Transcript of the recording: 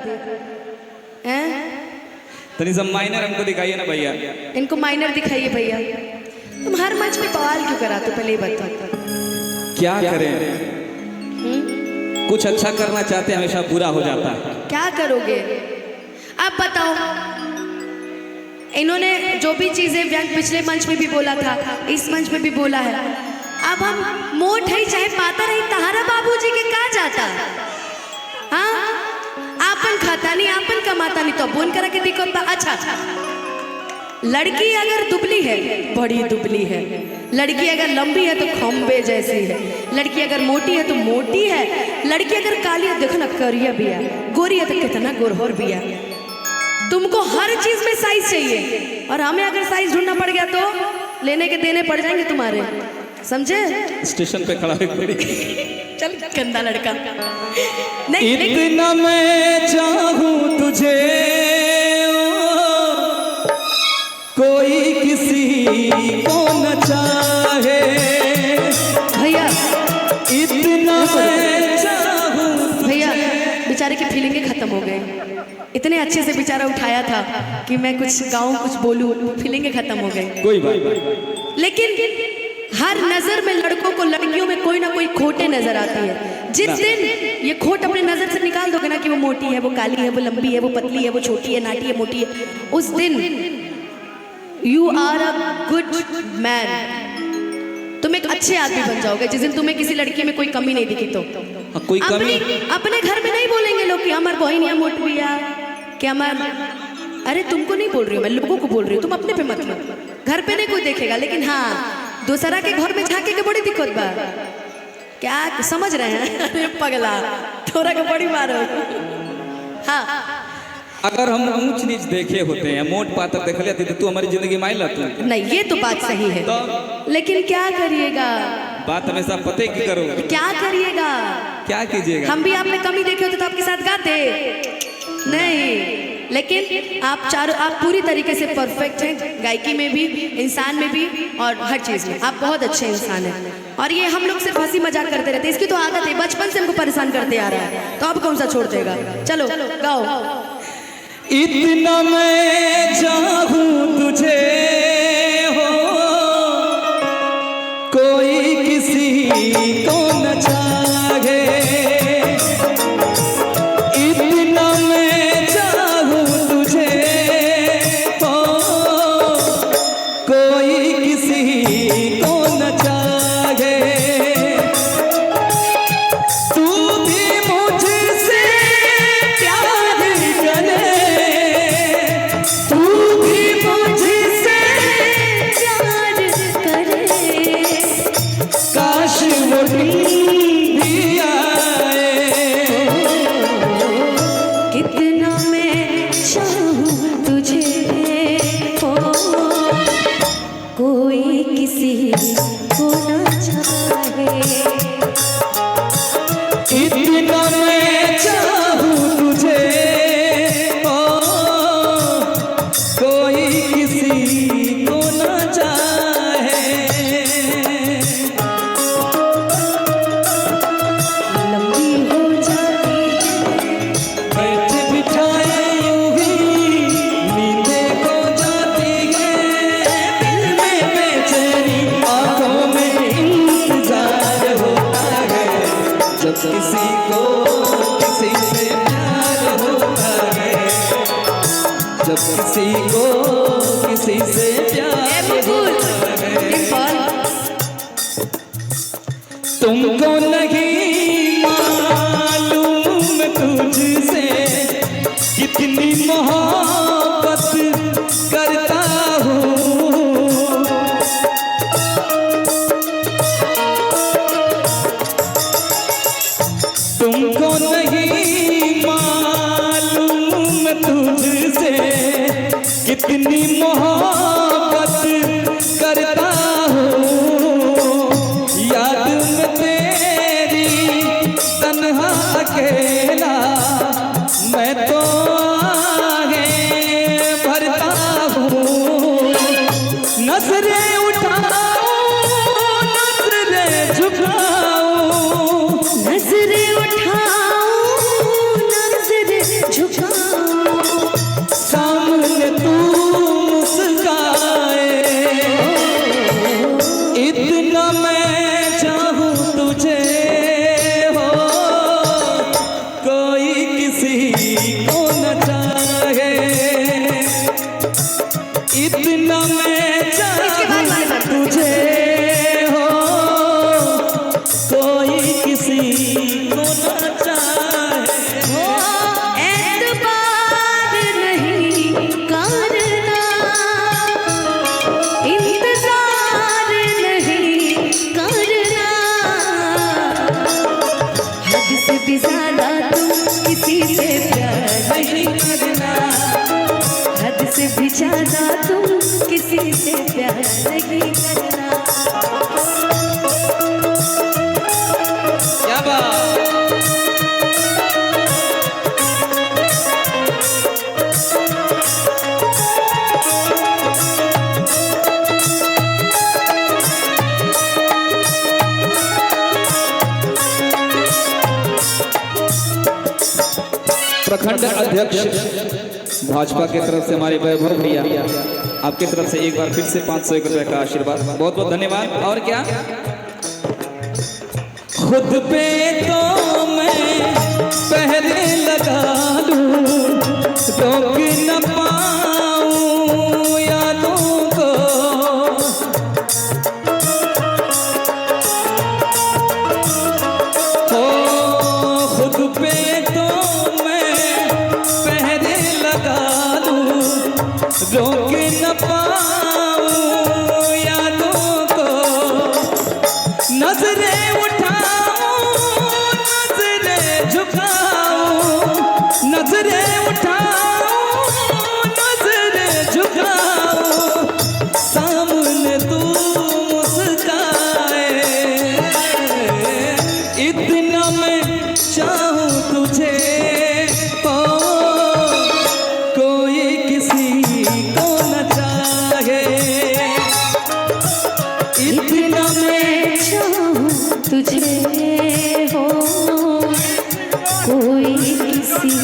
दे हैं। तनी सब माइनर हमको दिखाइए ना भैया। इनको माइनर दिखाइए भैया। तुम हर मंच में बवाल क्यों कराते हो, पहले ये बताओ। क्या करें, कुछ अच्छा करना चाहते हैं हमेशा बुरा हो जाता है। क्या करोगे अब बताओ। इन्होंने जो भी चीजें व्यंग पिछले मंच में भी बोला था, इस मंच में भी बोला है। अब हम मोट है चाहे पाता रही तहारा बाबूजी के कहा जाता। हाँ, आपन खाता नहीं, आपन कमाता नहीं, तो बोन करा के दिक्कत बा। अच्छा, लड़की अगर दुबली है, बड़ी दुबली है। लड़की अगर लंबी है तो खंबे जैसी है। लड़की अगर मोटी है तो मोटी है। लड़की अगर काली है, देखो ना करिया भी है, गोरी है तो कितना गोरहोर भी है। तुमको हर चीज में साइज चाहिए, और हमें अगर साइज ढूंढना पड़ गया तो लेने के देने पड़ जाएंगे तुम्हारे, समझे। स्टेशन पे खड़ा है चल गंदा लड़का। नहीं, इतना मैं चाहूं तुझे, कोई किसी को न चाहे। भैया इतना मैं चाहूं भैया, बेचारे की फीलिंगें खत्म हो गए। इतने अच्छे से बेचारा उठाया था कि मैं कुछ गाऊं, कुछ बोलूं, फीलिंगें खत्म हो गई। कोई बात नहीं। लेकिन हर नजर में लड़कों को लड़कियों में कोई ना कोई खोटे नजर आती है। जिस दिन ये खोट अपने नजर से निकाल दोगे ना कि वो मोटी है, वो काली है, वो लंबी है, वो पतली है, वो छोटी है, नाटी है, मोटी है, उस दिन you are a good man. तुम एक अच्छे आदमी बन जाओगे जिस दिन तुम्हें किसी लड़की में कोई कमी नहीं दिखी तो। कोई कमी अपने घर में नहीं बोलेंगे लोग कि हमार बहन या मोट भैया क्या हमार। अरे तुमको नहीं बोल रही हूँ मैं, लोगों को बोल रही हूँ। तुम अपने पे मत लो, घर पे नहीं कोई देखेगा, लेकिन हाँ दूसरा के घर में झांके के बड़ी दिक्कत बा। क्या समझ रहे हैं? अरे पगला, थोड़ा के बड़ी मारो। हाँ, अगर हम ऊंच नीच देखे होते हैं, मोट पातर देख लेते तो तू हमारी जिंदगी में आइला तू। नहीं ये तो बात सही है, लेकिन क्या करिएगा, बात हमेशा पते की करो। क्या करिएगा, क्या कीजिएगा। हम भी आप में कमी देखे होते तो आपके साथ गाते नहीं। लेकिन आप पूरी तरीके से परफेक्ट हैं, गायकी में भी, इंसान में भी, और हर चीज में आप बहुत अच्छे इंसान हैं। और ये हम लोग सिर्फ हंसी मजाक करते रहते हैं, इसकी तो आदत है, बचपन से हमको परेशान करते आ रहा है, तो अब कौन सा छोड़ देगा। चलो गाओ। इतना मैं चाहूं तुझे हो, कोई किसी को न चाहे। इतना मैं चाहूं तुझे हो, कोई किसी को न चाहे। तू भी मुझसे प्यार करे, काश वो दिन भी आए। कितना मैं चाहूं तुझे हो, कोई किसी को न चाहे। इतना मैं चाहूं तुझे हो, कोई किसी को न चाहे। लंबी हो जाती बैठे बिठाए यूं ही नींदें खो जाती है। दिल में बेचैनी, आंखों में इंतजार होता है। जब किसी को किसी से प्यार होता है, जब किसी को किसी से प्यार होता है। तुमको नहीं मालूम तुझसे कितनी मोहब्बत करता हूँ। तुमको नहीं मालूम तुझसे कितनी मोहब्बत करता हूँ। याद में तेरी तन्हा अकेला मैं तो आहें भरता हूँ। नजरें उठाऊं, नजरें झुकाऊं, नजरें उठाऊं, नजरें झुकाऊं। किसी को न चाहे, इतना मैं इसके बाद चाहूं तुझे हो, कोई किसी को न चाहे। हो एतबार नहीं करना, इंतजार नहीं करना, हद से भी ज्यादा तुम किसी से प्यार नहीं करना, हद से भी ज्यादा तुम किसी से प्यार नहीं करना। क्या बात। प्रखंड अध्यक्ष भाजपा की तरफ से हमारे वैभव भैया, आपकी तरफ से एक बार फिर से 501 रुपए का आशीर्वाद, बहुत बहुत धन्यवाद। और क्या, खुद पे तो मैं पहरे लगा लूं, रोक न पाऊं यादों को, हो खुद पे तो मैं पहरे लगा लूं, रोक न पाऊं यादों को, नजरें उठाऊं नजरें झुकाऊं, नजरें उठाऊं नजरें झुकाऊं, सामने तू मुस्काए, इतना मैं चाहूं तुझे हो, कोई किसी को न चाहे, इतना मैं चाहूं तुझे हो, कोई किसी